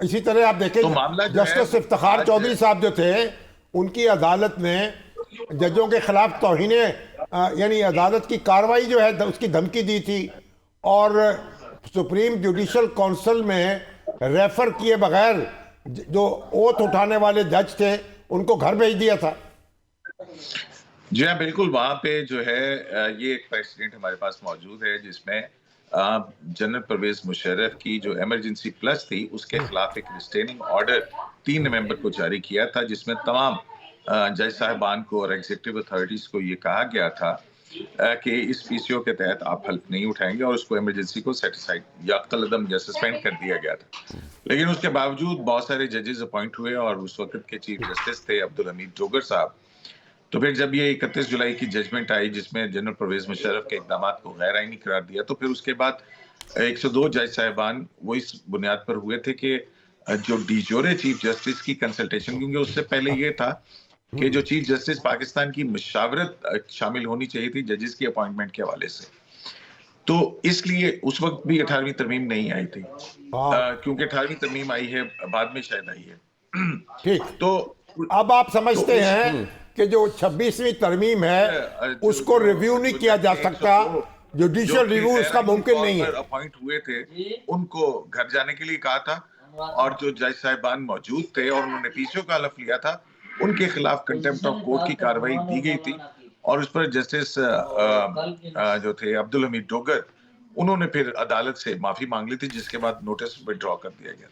इसी तरह आप देखें, तो मामला जो है जस्टिस इफ्तिखार आज चौधरी साहब जो थे, उनकी अदालत ने जजों के खिलाफ तौहीने यानी अदालत की कार्रवाई जो है उसकी धमकी दी थी, और सुप्रीम जुडिशल काउंसिल में रेफर किए बगैर जो ओथ उठाने वाले जज थे उनको घर भेज दिया था। जी हाँ, बिल्कुल। वहां पे जो है ये एक प्रेसिडेंट हमारे पास मौजूद है जिसमें जनरल परवेज मुशर्रफ की जो इमरजेंसी प्लस थी उसके खिलाफ एक रिस्ट्रेनिंग ऑर्डर 3 नवंबर को जारी किया था, जिसमें तमाम जज साहिबान को और एग्जीक्यूटिव अथॉरिटीज को ये कहा गया था कि इस पीसीओ के तहत आप हल्फ नहीं उठाएंगे, और उसको इमरजेंसी को सेटिसाइड या कलअदम या सस्पेंड कर दिया गया था। लेकिन उसके बावजूद बहुत सारे जजेस अपॉइंट हुए, और उस वक्त के चीफ जस्टिस थे अब्दुल हमीद डोगर साहब। तो फिर जब ये 31 जुलाई की जजमेंट आई जिसमें जनरल परवेज मुशर्रफ के इकदाम को गैर आईनी करार दिया, तो फिर उसके बाद 102 जज साहिबान वो इस बुनियाद पर हुए थे कि जो डीजोरे चीफ जस्टिस की कंसल्टेशन, क्योंकि उससे पहले ये था कि जो चीफ जस्टिस पाकिस्तान की मशावरत शामिल होनी चाहिए थी जजेस की अपॉइंटमेंट के हवाले से, तो इसलिए उस वक्त भी 18वीं तरमीम नहीं आई थी, हाँ, क्योंकि 18वीं तरमीम आई है बाद में, शायद आई है। ठीक। तो अब आप तो समझते उस हैं कि जो 26वीं तरमीम है उसको रिव्यू नहीं किया जा सकता, जो जुडिशियल कि रिव्यू गैर उसका आईनी मुमकिन तौर नहीं है। पर अपॉइंट हुए थे, उनको घर जाने के लिए कहा था, और जो जज साहिबान मौजूद थे और उन्होंने पीसीओ का हलफ लिया था, उनके खिलाफ कंटेम्प्ट ऑफ कोर्ट की कार्रवाई दी गई थी, और उस पर जस्टिस जो थे अब्दुल हमीद डोगर, उन्होंने फिर अदालत से माफी मांग ली थी, जिसके बाद नोटिस विड्रॉ कर दिया गया।